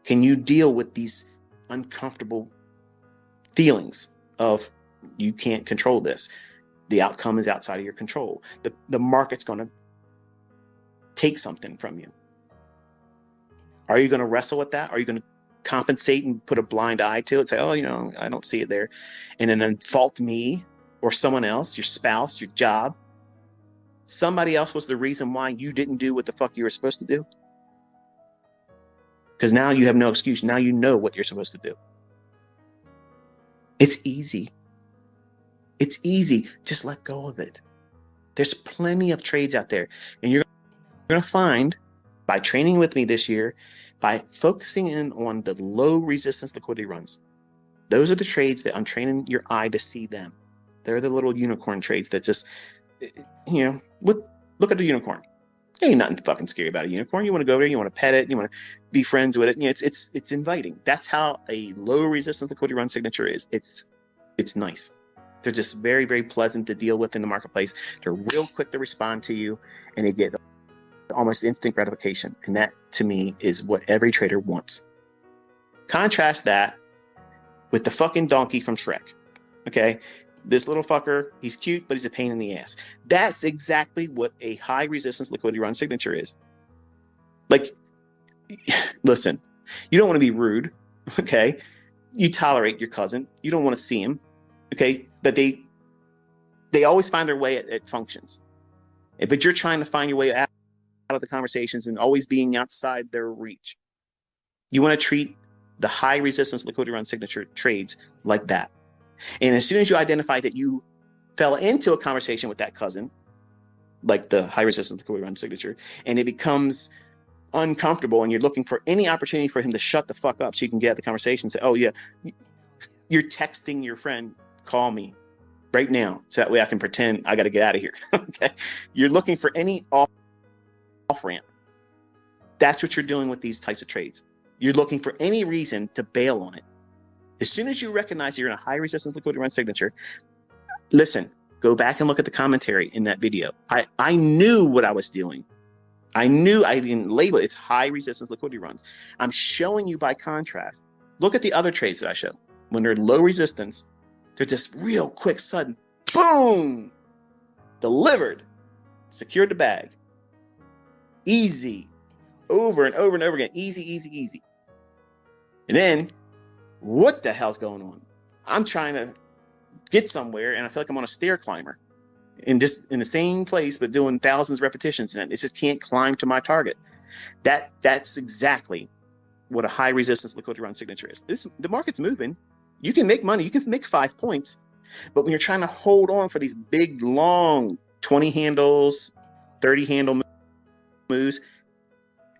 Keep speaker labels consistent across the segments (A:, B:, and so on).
A: Can you deal with these uncomfortable feelings of you can't control this? The outcome is outside of your control. The market's going to take something from you. Are you going to wrestle with that? Are you going to compensate and put a blind eye to it? Say, oh, I don't see it there. And then fault me or someone else, your spouse, your job. Somebody else was the reason why you didn't do what the fuck you were supposed to do. Because now you have no excuse. Now you know what you're supposed to do. It's easy. It's easy. Just let go of it. There's plenty of trades out there. And you're going to find, by training with me this year, by focusing in on the low resistance liquidity runs, those are the trades that I'm training your eye to see them. They're the little unicorn trades that just, look at the unicorn. There ain't nothing fucking scary about a unicorn. You want to go there, you want to pet it, you want to be friends with it. It's inviting. That's how a low resistance liquidity run signature is. It's nice. They're just very, very pleasant to deal with in the marketplace. They're real quick to respond to you, and they get almost instant gratification. And that, to me, is what every trader wants. Contrast that with the fucking donkey from Shrek. Okay? This little fucker, he's cute, but he's a pain in the ass. That's exactly what a high resistance liquidity run signature is. Like, listen, you don't want to be rude, okay? You tolerate your cousin. You don't want to see him, okay? But they always find their way at functions. But you're trying to find your way out of the conversations and always being outside their reach. You want to treat the high resistance liquidity run signature trades like that. And as soon as you identify that you fell into a conversation with that cousin, like the high resistance liquidity run signature, and it becomes uncomfortable and you're looking for any opportunity for him to shut the fuck up so you can get at the conversation and say, oh yeah, you're texting your friend, call me right now so that way I can pretend I got to get out of here. Okay. You're looking for any off ramp. That's what you're doing with these types of trades. You're looking for any reason to bail on it. As soon as you recognize you're in a high resistance liquidity run signature, listen, go back and look at the commentary in that video. I knew what I was doing. I knew I even labeled it. It's high resistance liquidity runs. I'm showing you by contrast. Look at the other trades that I show. When they're low resistance, they're just real quick, sudden, boom, delivered, secured the bag. Easy, over and over and over again. Easy, easy, easy. And then, what the hell's going on? I'm trying to get somewhere and I feel like I'm on a stair climber in the same place, but doing thousands of repetitions, and it just can't climb to my target. That's exactly what a high resistance liquidity run signature is. The market's moving. You can make money. You can make 5 points, but when you're trying to hold on for these big, long 20 handles, 30 handle moves,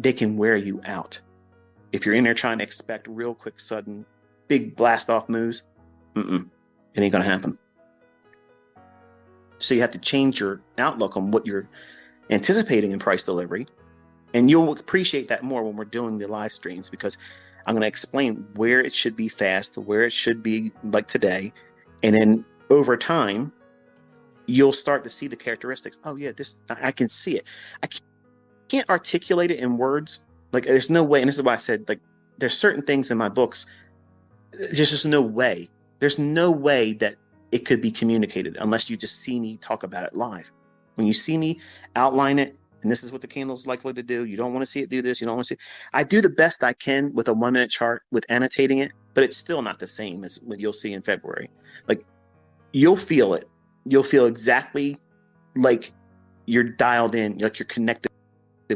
A: they can wear you out. If you're in there trying to expect real quick, sudden, big blast off moves, it ain't gonna happen. So you have to change your outlook on what you're anticipating in price delivery. And you'll appreciate that more when we're doing the live streams, because I'm going to explain where it should be fast, where it should be like today. And then over time, you'll start to see the characteristics. Oh yeah, I can see it. I can't articulate it in words. Like there's no way. And this is why I said, like, there's certain things in my books. There's just no way. There's no way that it could be communicated unless you just see me talk about it live. When you see me outline it, and this is what the candle is likely to do, you don't want to see it do this, you don't want to see it. I do the best I can with a 1-minute chart with annotating it, but it's still not the same as what you'll see in February. Like, you'll feel it. You'll feel exactly like you're dialed in, like you're connected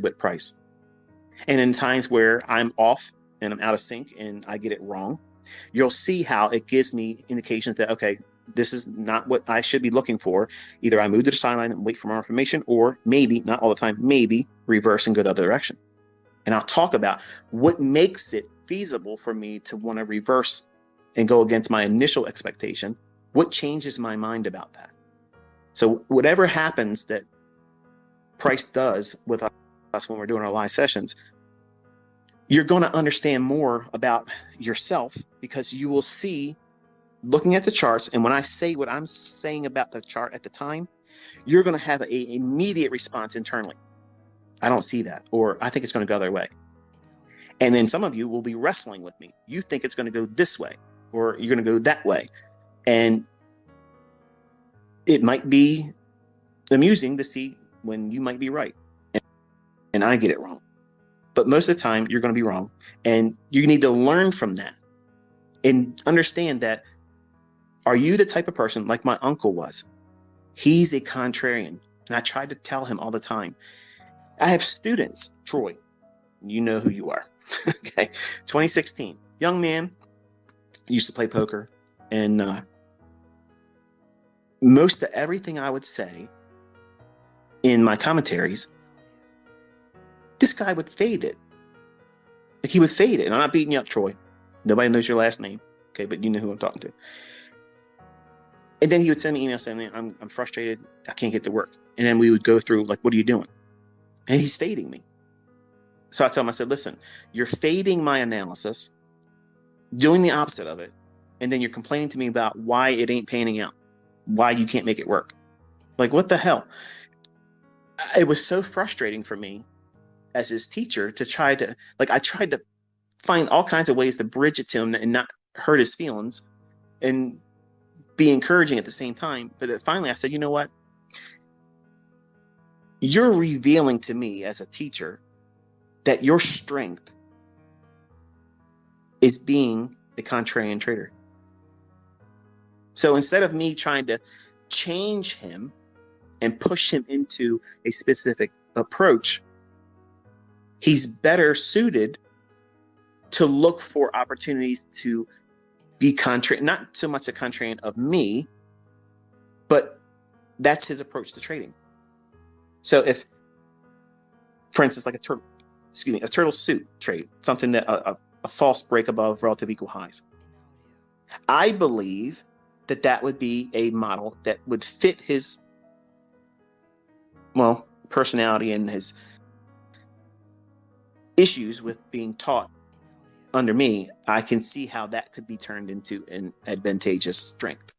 A: with price. And in times where I'm off and I'm out of sync and I get it wrong, you'll see how it gives me indications that, okay, this is not what I should be looking for. Either I move to the sideline and wait for more information, or maybe, not all the time, maybe reverse and go the other direction. And I'll talk about what makes it feasible for me to want to reverse and go against my initial expectation. What changes my mind about that? So whatever happens that price does with us when we're doing our live sessions, you're going to understand more about yourself, because you will see, looking at the charts, and when I say what I'm saying about the chart at the time, you're going to have an immediate response internally. I don't see that, or I think it's going to go the other way. And then some of you will be wrestling with me. You think it's going to go this way, or you're going to go that way. And it might be amusing to see when you might be right and I get it wrong. But most of the time, you're going to be wrong. And you need to learn from that and understand that, are you the type of person like my uncle was? He's a contrarian. And I tried to tell him all the time. I have students, Troy, you know who you are. Okay, 2016, young man, used to play poker, and most of everything I would say in my commentaries, this guy would fade it. Like, he would fade it. And I'm not beating you up, Troy. Nobody knows your last name. Okay, but you know who I'm talking to. And then he would send me emails saying, I'm frustrated. I can't get to work. And then we would go through, like, what are you doing? And he's fading me. So I told him, I said, listen, you're fading my analysis, doing the opposite of it. And then you're complaining to me about why it ain't panning out, why you can't make it work. Like, what the hell? It was so frustrating for me as his teacher to try to, like, I tried to find all kinds of ways to bridge it to him and not hurt his feelings and be encouraging at the same time. But finally I said, you know what? You're revealing to me as a teacher that your strength is being a contrarian trader. So instead of me trying to change him and push him into a specific approach, he's better suited to look for opportunities to be contrarian, not so much a contrarian of me, but that's his approach to trading. So if, for instance, like a turtle suit trade, something that a false break above relative equal highs, I believe that would be a model that would fit his, well, personality and his issues with being taught under me. I can see how that could be turned into an advantageous strength.